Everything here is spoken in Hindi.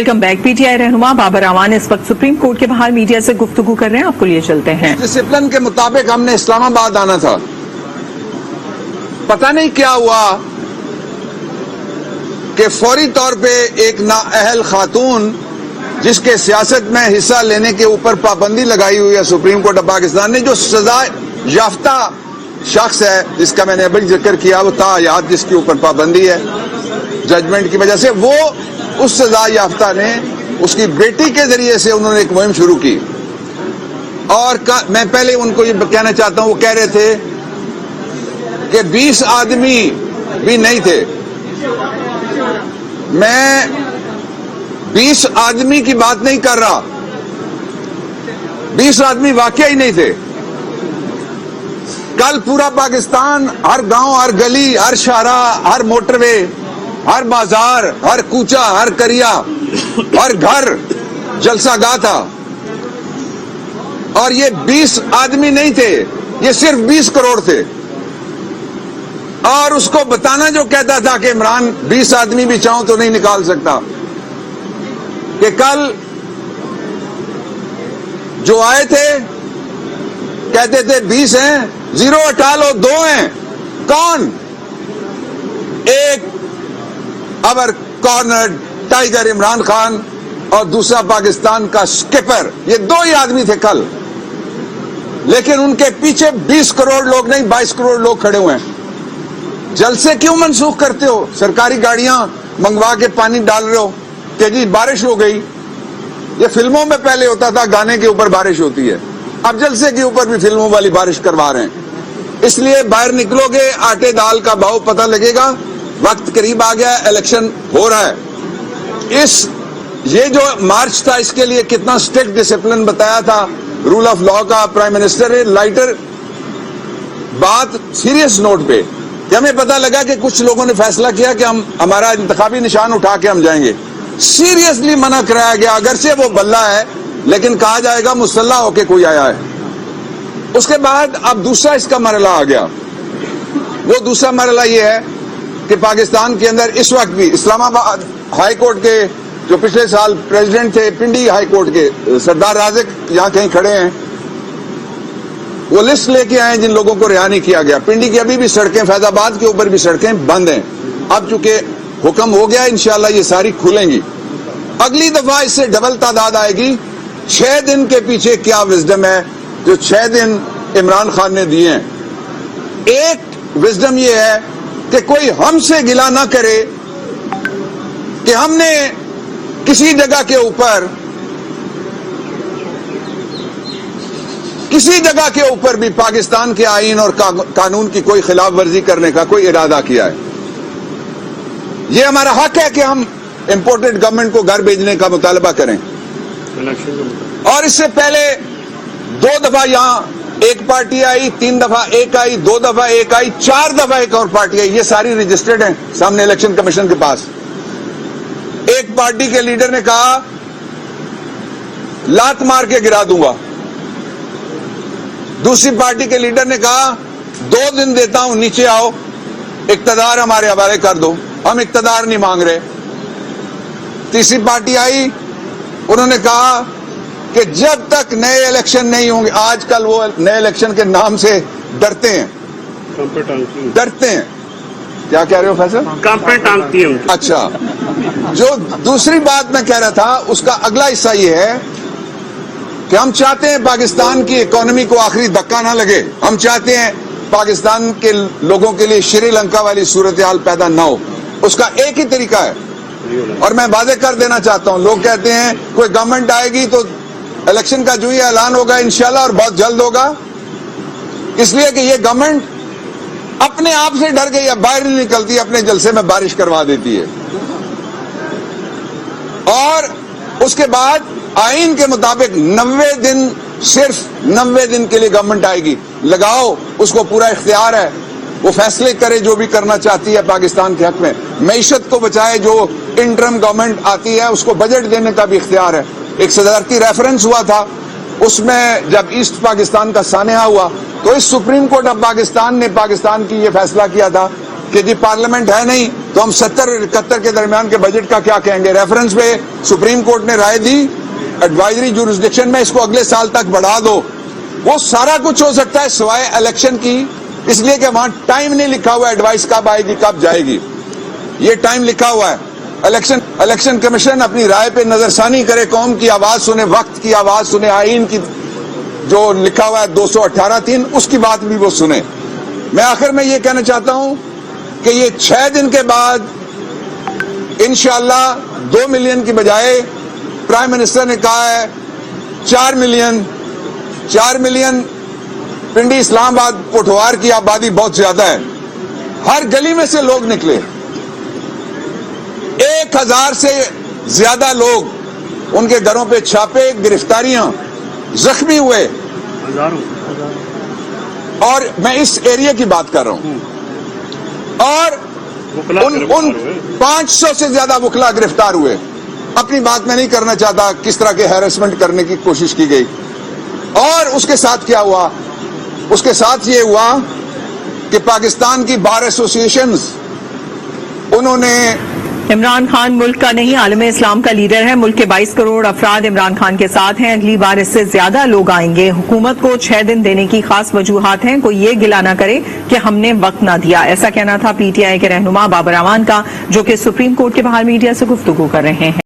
Welcome back. पीटीआई रहनुमा बाबर अवान इस वक्त सुप्रीम कोर्ट के बाहर मीडिया से गुफ्तगू कर रहे हैं, आपको लिए चलते हैं। डिसिप्लिन के मुताबिक हमने इस्लामाबाद आना था, पता नहीं क्या हुआ कि फौरी तौर पे एक नाअहल खातून जिसके सियासत में हिस्सा लेने के ऊपर पाबंदी लगाई हुई है सुप्रीम कोर्ट ऑफ पाकिस्तान ने, जो सजा याफ्ता शख्स है जिसका मैंने अभी जिक्र किया, वो तायात जिसके ऊपर पाबंदी है जजमेंट की वजह से, वो उस सजा याफ्ता ने उसकी बेटी के जरिए से उन्होंने एक मुहिम शुरू की। और मैं पहले उनको ये कहना चाहता हूं, वो कह रहे थे कि 20 आदमी भी नहीं थे। मैं 20 आदमी की बात नहीं कर रहा, 20 आदमी वाकई ही नहीं थे। कल पूरा पाकिस्तान, हर गांव, हर गली, हर शाहराह, हर मोटरवे, हर बाजार, हर कूचा, हर करिया, हर घर जलसागाह था। और ये 20 आदमी नहीं थे, ये सिर्फ 20 करोड़ थे। और उसको बताना जो कहता था कि इमरान 20 आदमी भी चाहूं तो नहीं निकाल सकता, कि कल जो आए थे कहते थे 20 हैं, 0 हटा लो, 2 हैं। कौन? एक अवर कॉर्नर टाइगर इमरान खान और दूसरा पाकिस्तान का स्किपर, ये 2 ही आदमी थे कल। लेकिन उनके पीछे 20 करोड़ लोग नहीं, 22 करोड़ लोग खड़े हुए हैं। जलसे क्यों मनसूख करते हो? सरकारी गाड़ियां मंगवा के पानी डाल रहे हो कि जी बारिश हो गई। ये फिल्मों में पहले होता था, गाने के ऊपर बारिश होती है, अब जलसे के ऊपर भी फिल्मों वाली बारिश करवा रहे हैं। इसलिए बाहर निकलोगे, आटे दाल का भाव पता लगेगा। वक्त करीब आ गया, इलेक्शन हो रहा है। ये जो मार्च था, इसके लिए कितना स्ट्रिक्ट डिसिप्लिन बताया था रूल ऑफ लॉ का प्राइम मिनिस्टर ने। लाइटर बात सीरियस नोट पे कि हमें पता लगा कि कुछ लोगों ने फैसला किया कि हम हमारा इंतखाबी निशान उठा के हम जाएंगे, सीरियसली मना कराया गया। अगर से वो बल्ला है, लेकिन कहा जाएगा मुसल्ला होके कोई आया है। उसके बाद अब दूसरा इसका मरला आ गया। वो दूसरा मरला ये है कि पाकिस्तान के अंदर इस वक्त भी इस्लामाबाद हाई कोर्ट के जो पिछले साल प्रेसिडेंट थे, पिंडी हाई कोर्ट के सरदार राज़िक यहां कहीं खड़े हैं, वो लिस्ट लेके आए जिन लोगों को रिहा नहीं किया गया। पिंडी की अभी भी सड़कें, फैजाबाद के ऊपर भी सड़कें बंद हैं। अब चूंकि हुक्म हो गया, इंशाल्लाह ये सारी खुलेंगी। अगली दफा इससे डबल तादाद आएगी। 6 दिन के पीछे क्या विजडम है जो 6 दिन इमरान खान ने दिए हैं। एक विजडम ये है कि कोई हमसे गिला ना करे कि हमने किसी जगह के ऊपर भी पाकिस्तान के आईन और कानून की कोई खिलाफ वर्जी करने का कोई इरादा किया है। यह हमारा हक है कि हम इंपोर्टेड गवर्नमेंट को घर भेजने का मुतालबा करें। और इससे पहले 2 दफा यहां एक पार्टी आई, 3 दफा एक आई, 2 दफा एक आई, 4 दफा एक और पार्टी आई। ये सारी रजिस्टर्ड हैं सामने इलेक्शन कमीशन के पास। एक पार्टी के लीडर ने कहा लात मार के गिरा दूंगा, दूसरी पार्टी के लीडर ने कहा 2 दिन देता हूं, नीचे आओ, इक्तदार हमारे हवाले कर दो, हम इक्तदार नहीं मांग रहे। तीसरी पार्टी आई, उन्होंने कहा कि जब तक नए इलेक्शन नहीं होंगे, आजकल वो नए इलेक्शन के नाम से डरते हैं। क्या कह रहे हो फैसल? टांगती है। अच्छा, जो दूसरी बात मैं कह रहा था उसका अगला हिस्सा ये है कि हम चाहते हैं पाकिस्तान की इकोनॉमी को आखिरी धक्का ना लगे। हम चाहते हैं पाकिस्तान के लोगों के लिए श्रीलंका वाली सूरत हाल पैदा ना हो। उसका एक ही तरीका है, और मैं वादे कर देना चाहता हूं। लोग कहते हैं कोई गवर्नमेंट आएगी तो इलेक्शन का जो ही ऐलान होगा इंशाल्लाह, और बहुत जल्द होगा, इसलिए कि ये गवर्नमेंट अपने आप से डर गई है, बाहर नहीं निकलती, अपने जलसे में बारिश करवा देती है। और उसके बाद आईन के मुताबिक 90 दिन, सिर्फ 90 दिन के लिए गवर्नमेंट आएगी। लगाओ, उसको पूरा इख्तियार है, वो फैसले करे जो भी करना चाहती है पाकिस्तान के हक में। मईशत को बचाए, जो इंटरम गवर्नमेंट आती है उसको बजट देने का भी इख्तियार है। एक सदारती रेफरेंस हुआ था, उसमें जब ईस्ट पाकिस्तान का सानेहा हुआ तो इस सुप्रीम कोर्ट ऑफ पाकिस्तान ने पाकिस्तान की ये फैसला किया था कि जी पार्लियामेंट है नहीं तो हम 70 और 71 के दरमियान के बजट का क्या कहेंगे। रेफरेंस पे सुप्रीम कोर्ट ने राय दी, एडवाइजरी जुरिस्डिक्शन में इसको अगले साल तक बढ़ा दो। वो सारा कुछ हो सकता है सिवाय इलेक्शन की, इसलिए कि वहां टाइम नहीं लिखा हुआ एडवाइस कब आएगी कब जाएगी। ये टाइम लिखा हुआ है। इलेक्शन कमीशन अपनी राय पे नजरसानी करे, कौम की आवाज सुने, वक्त की आवाज सुने, आईन की जो लिखा हुआ है 218(3) उसकी बात भी वो सुने। मैं आखिर में ये कहना चाहता हूं कि ये 6 दिन के बाद इंशाअल्लाह 2 मिलियन की बजाय प्राइम मिनिस्टर ने कहा है 4 मिलियन। पिंडी इस्लामाबाद पोठवार की आबादी बहुत ज्यादा है, हर गली में से लोग निकले, 1000 से ज्यादा लोग उनके घरों पे छापे, गिरफ्तारियां, जख्मी हुए। और मैं इस एरिया की बात कर रहा हूं। और उन 500 से ज्यादा वकला गिरफ्तार हुए। अपनी बात मैं नहीं करना चाहता किस तरह के हैरेसमेंट करने की कोशिश की गई। और उसके साथ क्या हुआ? उसके साथ ये हुआ कि पाकिस्तान की बार एसोसिएशंस, उन्होंने इमरान खान मुल्क का नहीं आलम इस्लाम का लीडर है। मुल्क के 22 करोड़ अफराद इमरान खान के साथ हैं। अगली बार इससे ज्यादा लोग आएंगे। हुकूमत को 6 दिन देने की खास वजूहात हैं। कोई ये गिला ना करे कि हमने वक्त ना दिया। ऐसा कहना था पीटीआई के रहनुमा बाबर अवान का, जो कि सुप्रीम कोर्ट के बाहर मीडिया से गुफ्तगू कर रहे हैं।